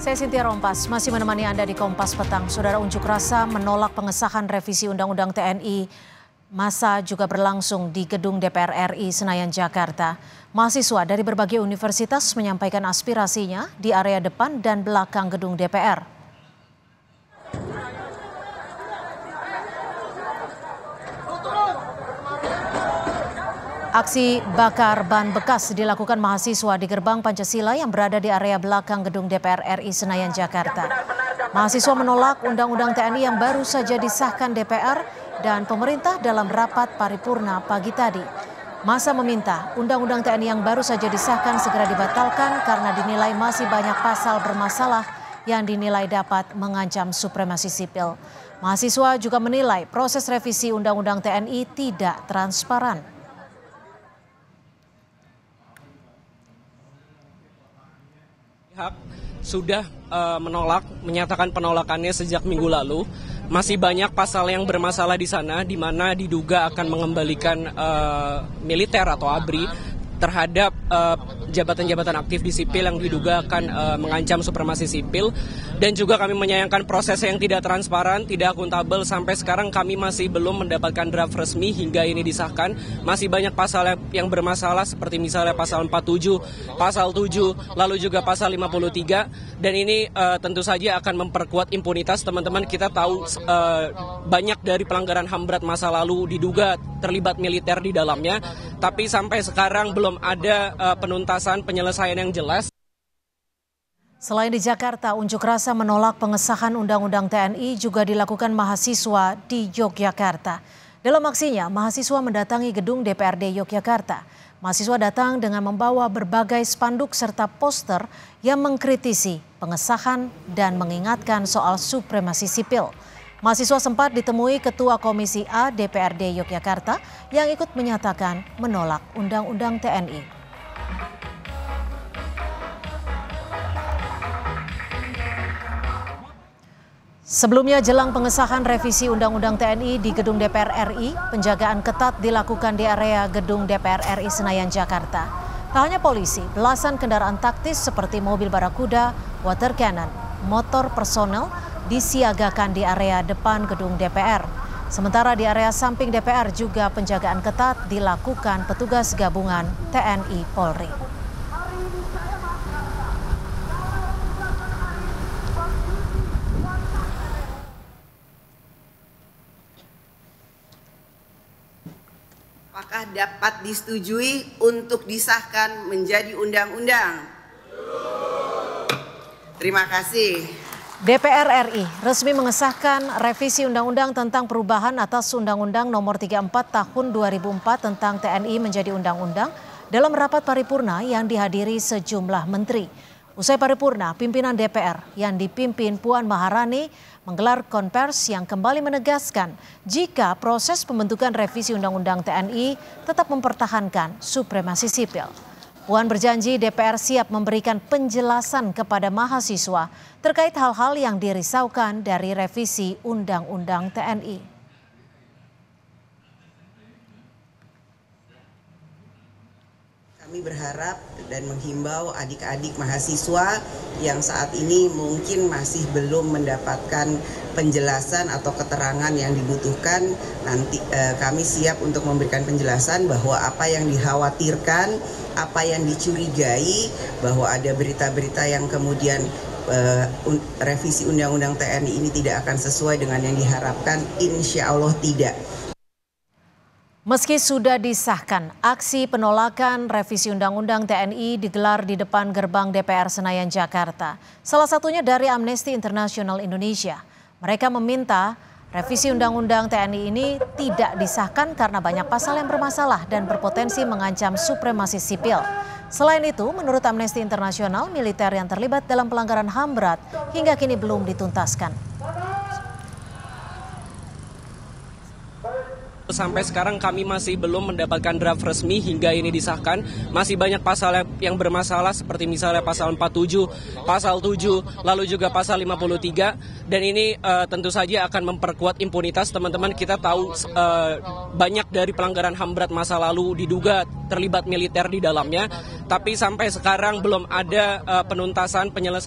Saya Cynthia Rompas, masih menemani Anda di Kompas Petang. Saudara, unjuk rasa menolak pengesahan revisi Undang-Undang TNI. Masa juga berlangsung di Gedung DPR RI Senayan, Jakarta. Mahasiswa dari berbagai universitas menyampaikan aspirasinya di area depan dan belakang gedung DPR. Aksi bakar ban bekas dilakukan mahasiswa di gerbang Pancasila yang berada di area belakang gedung DPR RI Senayan, Jakarta. Mahasiswa menolak Undang-Undang TNI yang baru saja disahkan DPR dan pemerintah dalam rapat paripurna pagi tadi. Massa meminta Undang-Undang TNI yang baru saja disahkan segera dibatalkan karena dinilai masih banyak pasal bermasalah yang dinilai dapat mengancam supremasi sipil. Mahasiswa juga menilai proses revisi Undang-Undang TNI tidak transparan. Sudah menyatakan penolakannya sejak minggu lalu. Masih banyak pasal yang bermasalah di sana, di mana diduga akan mengembalikan militer atau ABRI terhadap jabatan-jabatan aktif di sipil yang diduga akan mengancam supremasi sipil. Dan juga kami menyayangkan proses yang tidak transparan, tidak akuntabel. Sampai sekarang kami masih belum mendapatkan draft resmi hingga ini disahkan. Masih banyak pasal yang bermasalah seperti misalnya pasal 47, pasal 7, lalu juga pasal 53. Dan ini tentu saja akan memperkuat impunitas. Teman-teman, kita tahu banyak dari pelanggaran HAM berat masa lalu diduga terlibat militer di dalamnya. Tapi sampai sekarang belum ada penuntasan penyelesaian yang jelas. Selain di Jakarta, unjuk rasa menolak pengesahan Undang-Undang TNI juga dilakukan mahasiswa di Yogyakarta. Dalam aksinya, mahasiswa mendatangi gedung DPRD Yogyakarta. Mahasiswa datang dengan membawa berbagai spanduk serta poster yang mengkritisi pengesahan dan mengingatkan soal supremasi sipil. Mahasiswa sempat ditemui Ketua Komisi A DPRD Yogyakarta yang ikut menyatakan menolak Undang-Undang TNI. Sebelumnya, jelang pengesahan revisi Undang-Undang TNI di gedung DPR RI, penjagaan ketat dilakukan di area gedung DPR RI Senayan, Jakarta. Tak hanya polisi, belasan kendaraan taktis seperti mobil barakuda, water cannon, motor personel disiagakan di area depan gedung DPR. Sementara di area samping DPR juga penjagaan ketat dilakukan petugas gabungan TNI Polri. Apakah dapat disetujui untuk disahkan menjadi undang-undang? Terima kasih. DPR RI resmi mengesahkan revisi Undang-Undang tentang perubahan atas Undang-Undang Nomor 34 Tahun 2004 tentang TNI menjadi undang-undang dalam rapat paripurna yang dihadiri sejumlah menteri. Usai paripurna, pimpinan DPR yang dipimpin Puan Maharani menggelar konversi yang kembali menegaskan jika proses pembentukan revisi Undang-Undang TNI tetap mempertahankan supremasi sipil. Puan berjanji DPR siap memberikan penjelasan kepada mahasiswa terkait hal-hal yang dirisaukan dari revisi Undang-Undang TNI. Kami berharap dan menghimbau adik-adik mahasiswa yang saat ini mungkin masih belum mendapatkan penjelasan atau keterangan yang dibutuhkan. Nanti kami siap untuk memberikan penjelasan bahwa apa yang dikhawatirkan, apa yang dicurigai, bahwa ada berita-berita yang kemudian revisi Undang-Undang TNI ini tidak akan sesuai dengan yang diharapkan, insya Allah tidak. Meski sudah disahkan, aksi penolakan revisi Undang-Undang TNI digelar di depan gerbang DPR Senayan, Jakarta. Salah satunya dari Amnesty International Indonesia. Mereka meminta revisi Undang-Undang TNI ini tidak disahkan karena banyak pasal yang bermasalah dan berpotensi mengancam supremasi sipil. Selain itu, menurut Amnesty International, militer yang terlibat dalam pelanggaran HAM berat hingga kini belum dituntaskan. Sampai sekarang kami masih belum mendapatkan draft resmi hingga ini disahkan. Masih banyak pasal yang bermasalah seperti misalnya pasal 47, pasal 7, lalu juga pasal 53. Dan ini tentu saja akan memperkuat impunitas. Teman-teman, kita tahu banyak dari pelanggaran HAM berat masa lalu diduga terlibat militer di dalamnya. Tapi sampai sekarang belum ada penuntasan penyelesaian.